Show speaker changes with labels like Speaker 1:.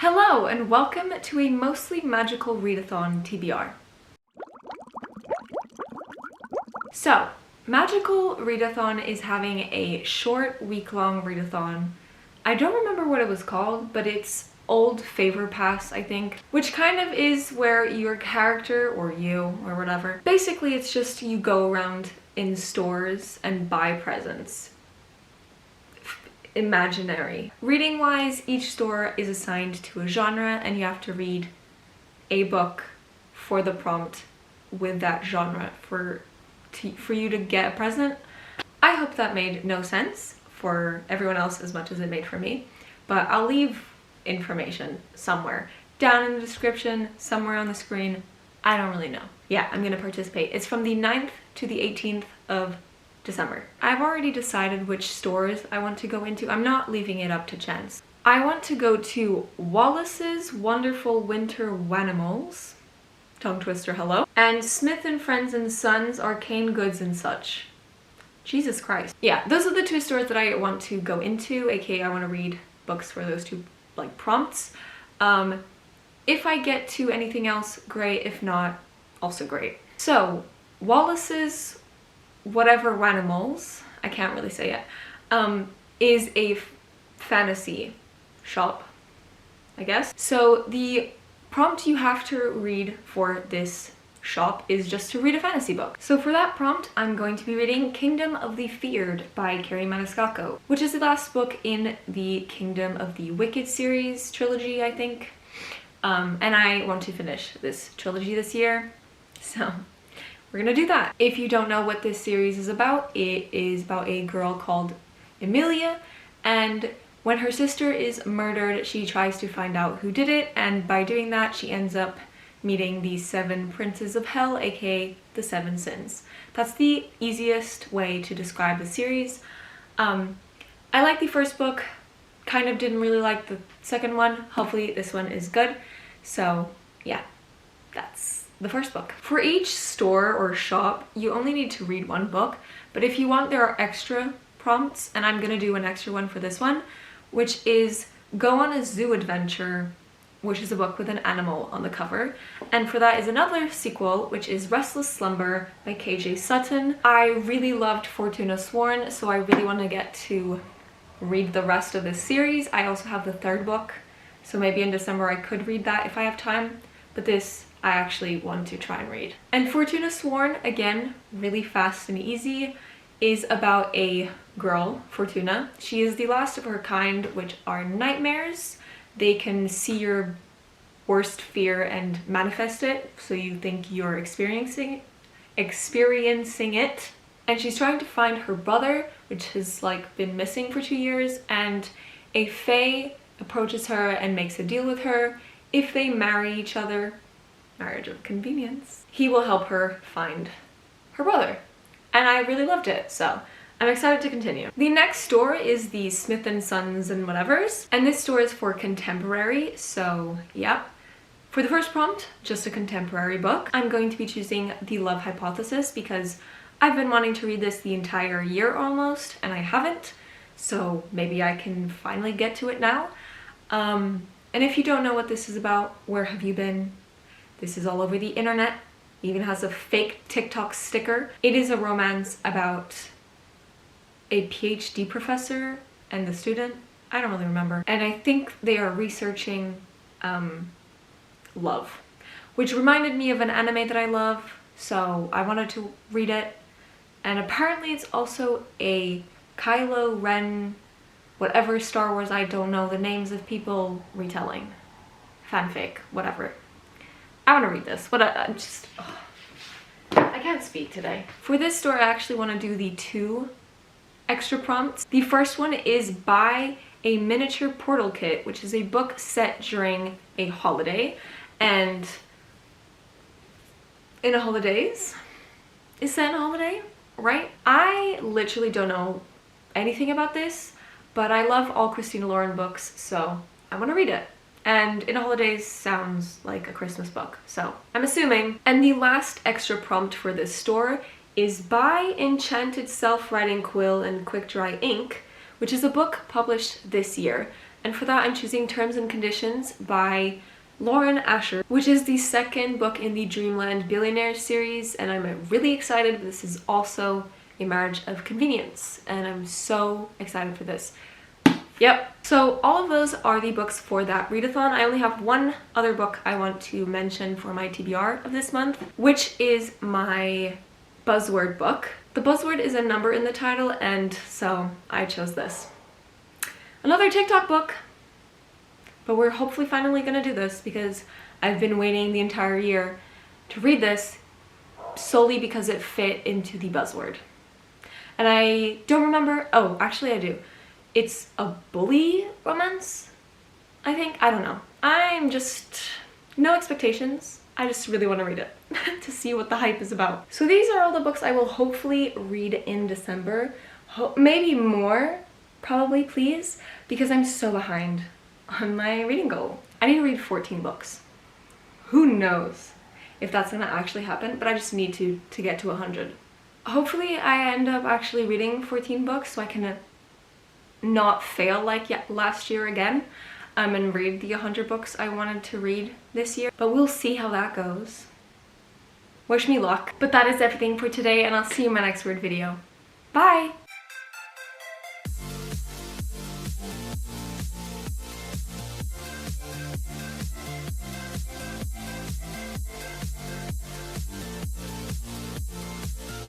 Speaker 1: Hello and welcome to a mostly magical readathon TBR. So, Magical Readathon is having a short week-long readathon. I don't remember what it was called, but it's Old Favor Pass, I think, which kind of is where your character, or you, or whatever, basically it's just you go around in stores and buy presents. Imaginary. Reading wise, each store is assigned to a genre and you have to read a book for the prompt with that genre for you to get a present. I hope that made no sense for everyone else as much as it made for me, but I'll leave information somewhere down in the description, somewhere on the screen. I don't really know. Yeah, I'm gonna participate. It's from the 9th to the 18th of December. I've already decided which stores I want to go into. I'm not leaving it up to chance. I want to go to Wallace's Wonderful Winter Wanimals, tongue twister hello, and Smith and Friends and Sons Arcane Goods and Such. Jesus Christ. Yeah, those are the two stores that I want to go into, aka I want to read books for those two like prompts. If I get to anything else, great. If not, also great. So Wallace's whatever Wanimals, I can't really say it, is a fantasy shop, I guess. So the prompt you have to read for this shop is just to read a fantasy book. So for that prompt, I'm going to be reading Kingdom of the Feared by Carrie Maniscalco, which is the last book in the Kingdom of the Wicked series trilogy, I think. And I want to finish this trilogy this year, so we're gonna do that. If you don't know what this series is about, it is about a girl called Emilia, and when her sister is murdered, she tries to find out who did it, and by doing that, she ends up meeting the 7 princes of hell, aka the 7 sins. That's the easiest way to describe the series. I like the first book, kind of didn't really like the second one. Hopefully this one is good. So yeah, that's the first book. For each store or shop, you only need to read one book, but if you want, there are extra prompts, and I'm gonna do an extra one for this one, which is Go on a Zoo Adventure, which is a book with an animal on the cover. And for that is another sequel, which is Restless Slumber by KJ Sutton. I really loved Fortuna Sworn, so I really want to get to read the rest of this series. I also have the 3rd book, so maybe in December I could read that if I have time, but this I actually want to try and read. And Fortuna Sworn, again, really fast and easy, is about a girl, Fortuna. She is the last of her kind, which are nightmares. They can see your worst fear and manifest it, so you think you're experiencing it. And she's trying to find her brother, which has like been missing for 2 years, and a fae approaches her and makes a deal with her. If they marry each other, marriage of convenience, he will help her find her brother. And I really loved it, so I'm excited to continue. The next store is the Smith and Sons and whatevers, and this store is for contemporary, so yeah. For the first prompt, just a contemporary book. I'm going to be choosing The Love Hypothesis because I've been wanting to read this the entire year almost, and I haven't, so maybe I can finally get to it now. And if you don't know what this is about, where have you been? This is all over the internet. It even has a fake TikTok sticker. It is a romance about a PhD professor and the student. I don't really remember. And I think they are researching love, which reminded me of an anime that I love, so I wanted to read it. And apparently it's also a Kylo Ren, whatever Star Wars, I don't know the names of people, retelling. Fanfic, whatever. I want to read this, but I can't speak today. For this store, I actually want to do the 2 extra prompts. The first one is Buy a Miniature Portal Kit, which is a book set during a holiday, and in a holidays? Is set in a holiday, right? I literally don't know anything about this, but I love all Christina Lauren books, so I want to read it. And In a Holidays sounds like a Christmas book, so I'm assuming. And the last extra prompt for this store is Buy Enchanted Self-Writing Quill and Quick Dry Ink, which is a book published this year. And for that, I'm choosing Terms and Conditions by Lauren Asher, which is the second book in the Dreamland Billionaires series, and I'm really excited. This is also a marriage of convenience, and I'm so excited for this. Yep. So all of those are the books for that readathon. I only have one other book I want to mention for my TBR of this month, which is my buzzword book. The buzzword is a number in the title, and so I chose this. Another TikTok book, but we're hopefully finally gonna do this because I've been waiting the entire year to read this solely because it fit into the buzzword. And I don't remember, oh, actually I do. It's a bully romance, I think. I don't know. I'm just, no expectations. I just really want to read it to see what the hype is about. So these are all the books I will hopefully read in December. Maybe more, probably, please, because I'm so behind on my reading goal. I need to read 14 books. Who knows if that's gonna actually happen, but I just need to get to 100. Hopefully I end up actually reading 14 books so I can not fail like last year again and read the 100 books I wanted to read this year. But we'll see how that goes. Wish me luck. But that is everything for today, and I'll see you in my next weird video. Bye!